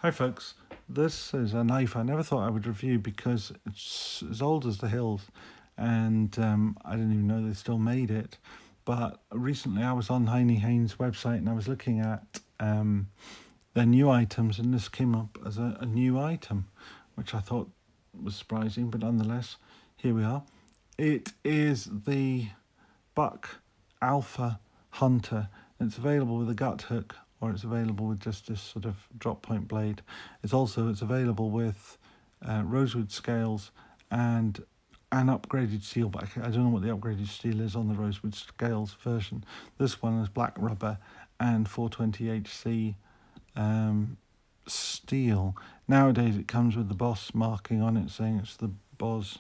Hi folks, this is a knife I never thought I would review because it's as old as the hills, and I didn't even know they still made it. But recently I was on Heine Haynes' website and I was looking at their new items, and this came up as a new item, which I thought was surprising, but nonetheless, here we are. It is the Buck Alpha Hunter. It's available with a gut hook, or it's available with just this sort of drop point blade. It's available with rosewood scales and an upgraded steel, but I don't know what the upgraded steel is on the rosewood scales version. This one is black rubber and 420 HC steel. Nowadays it comes with the Boss marking on it saying it's the Boss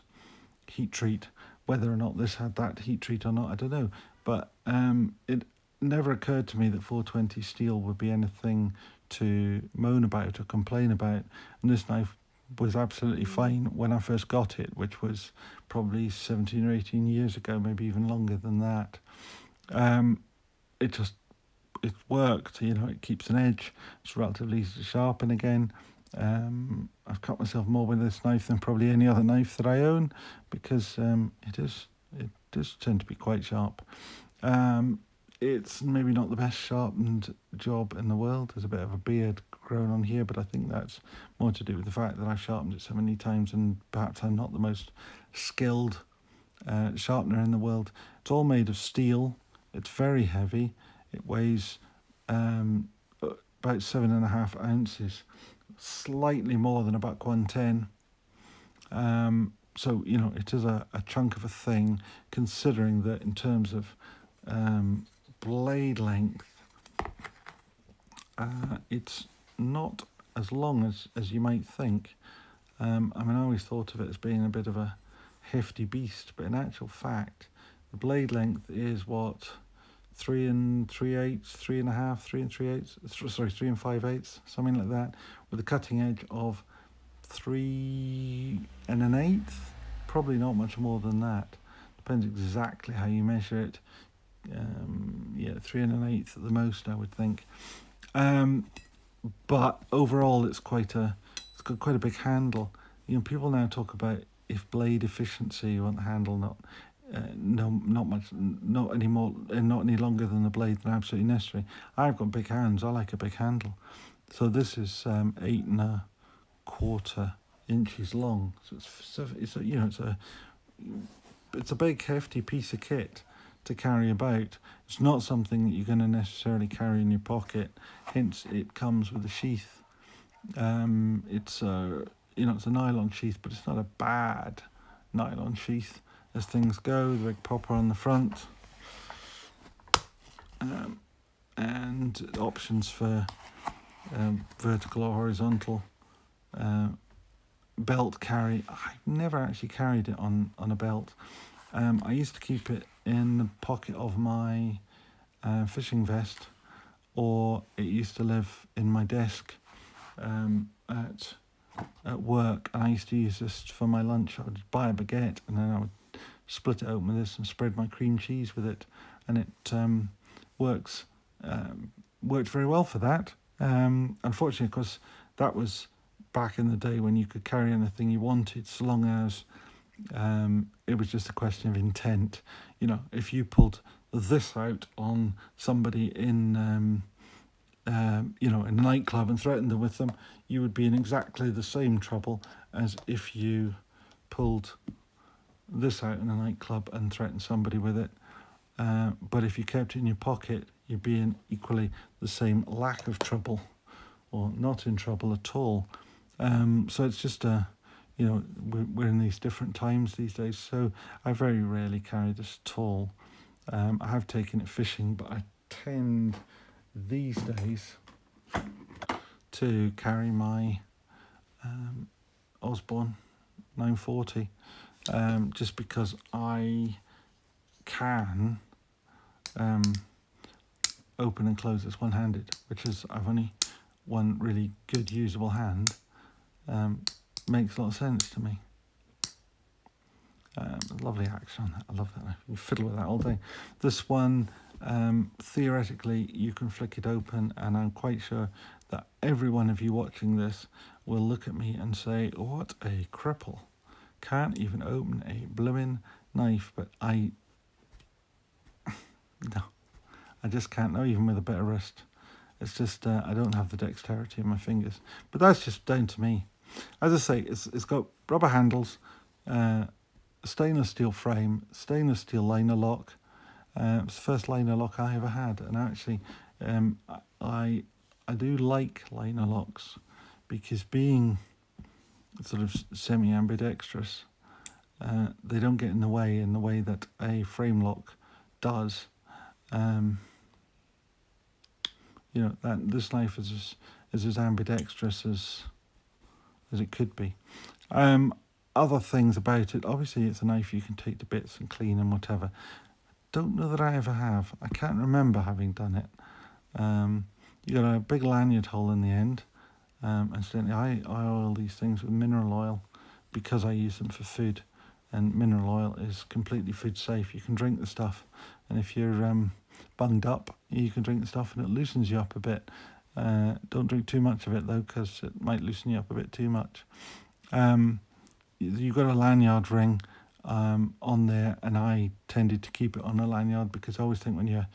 heat treat. Whether or not this had that heat treat or not, I don't know. But it never occurred to me that 420 steel would be anything to moan about or complain about. And this knife was absolutely fine when I first got it, which was probably 17 or 18 years ago, maybe even longer than that. It worked, it keeps an edge. It's relatively easy to sharpen again. I've cut myself more with this knife than probably any other knife that I own because it does tend to be quite sharp. It's maybe not the best sharpened job in the world. There's a bit of a beard grown on here, but I think that's more to do with the fact that I've sharpened it so many times and perhaps I'm not the most skilled sharpener in the world. It's all made of steel. It's very heavy. It weighs about 7.5 ounces, slightly more than a buck 110. So, it is a chunk of a thing, considering that in terms of blade length, it's not as long as you might think. I always thought of it as being a bit of a hefty beast, but in actual fact, the blade length is what, 3 3/8, 3.5, 3 3/8, sorry, 3 5/8, something like that, with a cutting edge of 3 1/8, probably not much more than that. Depends exactly how you measure it. 3 1/8 at the most, I would think. But overall, it's got quite a big handle. People now talk about if blade efficiency, you want the handle not any longer than the blade than absolutely necessary. I've got big hands. I like a big handle. So this is 8.25 inches long. So it's a big hefty piece of kit to carry about. It's not something that you're going to necessarily carry in your pocket. Hence, it comes with a sheath. It's a nylon sheath, but it's not a bad nylon sheath as things go. The big popper on the front, and options for vertical or horizontal belt carry. I've never actually carried it on a belt. I used to keep it in the pocket of my fishing vest, or it used to live in my desk at work, and I used to use this for my lunch. I would buy a baguette and then I would split it open with this and spread my cream cheese with it, and it worked very well for that. Unfortunately, because that was back in the day when you could carry anything you wanted, so long as it was just a question of intent. If you pulled this out on somebody in in a nightclub and threatened them with them, you would be in exactly the same trouble as if you pulled this out in a nightclub and threatened somebody with it. But if you kept it in your pocket, you'd be in equally the same lack of trouble, or not in trouble at all. So it's just we're in these different times these days, so I very rarely carry this at all. I have taken it fishing, but I tend these days to carry my Osborne 940, just because I can open and close this one-handed, which is, I've only one really good usable hand. Makes a lot of sense to me. Lovely action on that. I love that. I can fiddle with that all day. This one, theoretically, you can flick it open, and I'm quite sure that every one of you watching this will look at me and say, what a cripple. Can't even open a blooming knife. But no, I just can't, not even with a better wrist. It's just, I don't have the dexterity in my fingers. But that's just down to me. As I say, it's got rubber handles, stainless steel frame, stainless steel liner lock. It's the first liner lock I ever had. And actually, I do like liner locks, because being sort of semi-ambidextrous, they don't get in the way that a frame lock does. That this knife is as ambidextrous as it could be. Other things about it, obviously it's a knife you can take to bits and clean and whatever. Don't know that I ever have. I can't remember having done it. You got a big lanyard hole in the end. Incidentally, I oil these things with mineral oil because I use them for food, and mineral oil is completely food safe. You can drink the stuff, and if you're bunged up, you can drink the stuff and it loosens you up a bit. Don't drink too much of it though, because it might loosen you up a bit too much. You've got a lanyard ring on there, and I tended to keep it on a lanyard because I always think when you're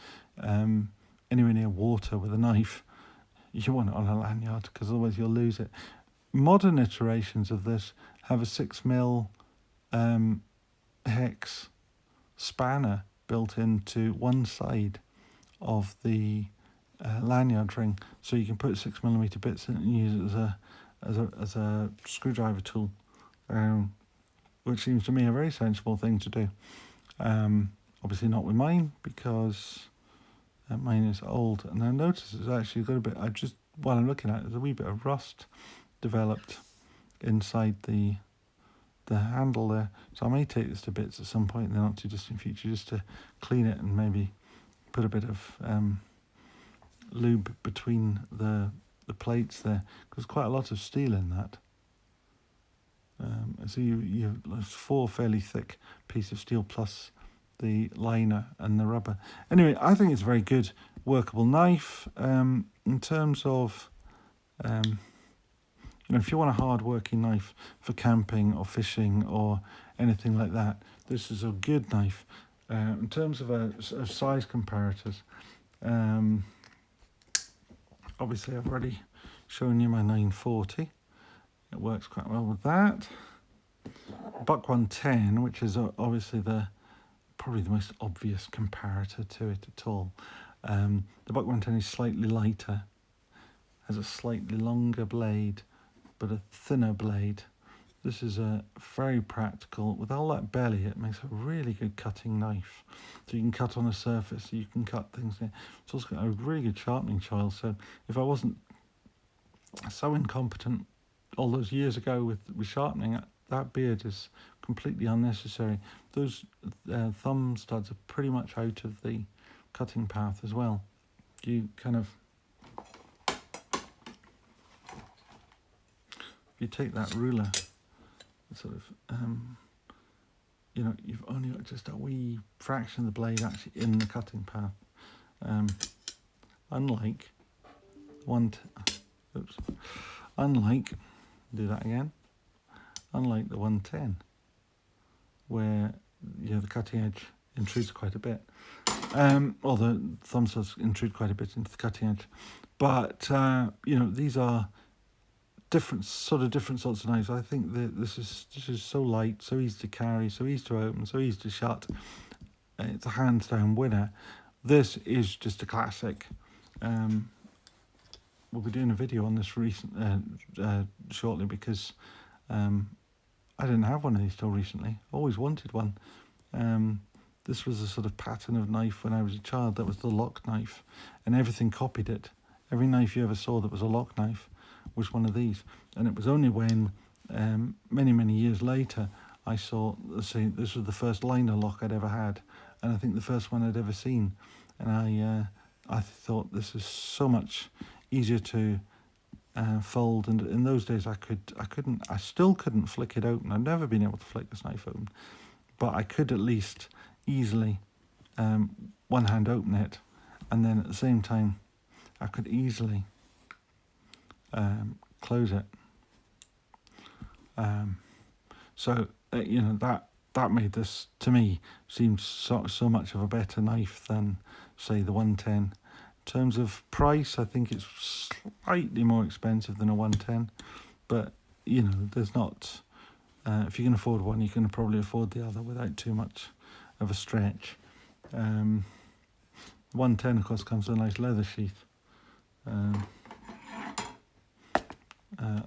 anywhere near water with a knife, you want it on a lanyard, because otherwise you'll lose it. Modern iterations of this have a 6mm hex spanner built into one side of the lanyard ring, so you can put 6mm bits in it and use it as a screwdriver tool, which seems to me a very sensible thing to do. Obviously not with mine, because mine is old, and I notice it's actually got a bit, while I'm looking at it, there's a wee bit of rust developed inside the handle there, so I may take this to bits at some point in the not too distant future, just to clean it and maybe put a bit of lube between the plates there, because quite a lot of steel in that. So you have 4 fairly thick pieces of steel plus the liner and the rubber. Anyway, I think it's a very good workable knife. In terms of, if you want a hard working knife for camping or fishing or anything like that, this is a good knife. In terms of size comparators, obviously I've already shown you my 940. It works quite well with that. Buck 110, which is obviously probably the most obvious comparator to it at all. The Buck 110 is slightly lighter, has a slightly longer blade, but a thinner blade. This is a very practical, with all that belly, it makes a really good cutting knife. So you can cut on a surface, you can cut things there. It's also got a really good sharpening choil, so if I wasn't so incompetent all those years ago with sharpening, that beard is completely unnecessary. Those thumb studs are pretty much out of the cutting path as well. You kind of, if you take that ruler, sort of, you've only got just a wee fraction of the blade actually in the cutting path. Unlike the 110, where the cutting edge intrudes quite a bit, or the thumb studs intrude quite a bit into the cutting edge. But these are different sorts of knives. I think that this is so light, so easy to carry, so easy to open, so easy to shut. It's a hands down winner. This is just a classic. We'll be doing a video on this shortly, because I didn't have one of these till recently. Always wanted one. This was a sort of pattern of knife when I was a child. That was the lock knife, and everything copied it. Every knife you ever saw that was a lock knife was one of these. And it was only when many years later I saw, this was the first liner lock I'd ever had, and I think the first one I'd ever seen. And I thought, this is so much easier to fold. And in those days I still couldn't flick it open. I've never been able to flick this knife open, but I could at least easily one hand open it, and then at the same time I could easily close it. So you know, that made this, to me, seem so much of a better knife than, say, the 110. In terms of price, I think it's slightly more expensive than a 110, but you know, there's not. If you can afford one, you can probably afford the other without too much of a stretch. 110, of course, comes with a nice leather sheath,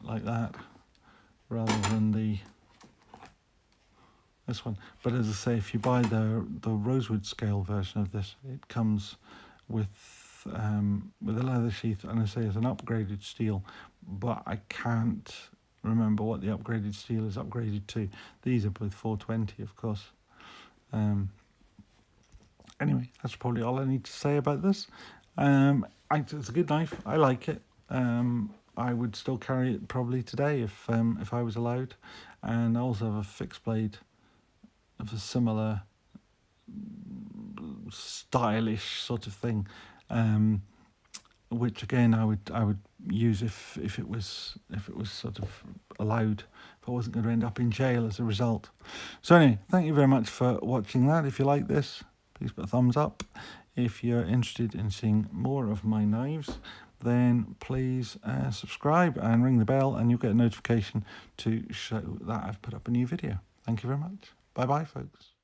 like that, rather than this one. But as I say, if you buy the rosewood scale version of this, it comes with a leather sheath, and I say it's an upgraded steel, but I can't remember what the upgraded steel is upgraded to. These are both 420, of course. Anyway, that's probably all I need to say about this. It's a good knife. I like it. I would still carry it probably today if I was allowed. And I also have a fixed blade of a similar stylish sort of thing, which again I would use if it was sort of allowed, if I wasn't going to end up in jail as a result. So anyway, thank you very much for watching that. If you like this, please put a thumbs up. If you're interested in seeing more of my knives, then please subscribe and ring the bell, and you'll get a notification to show that I've put up a new video. Thank you very much. Bye bye, folks.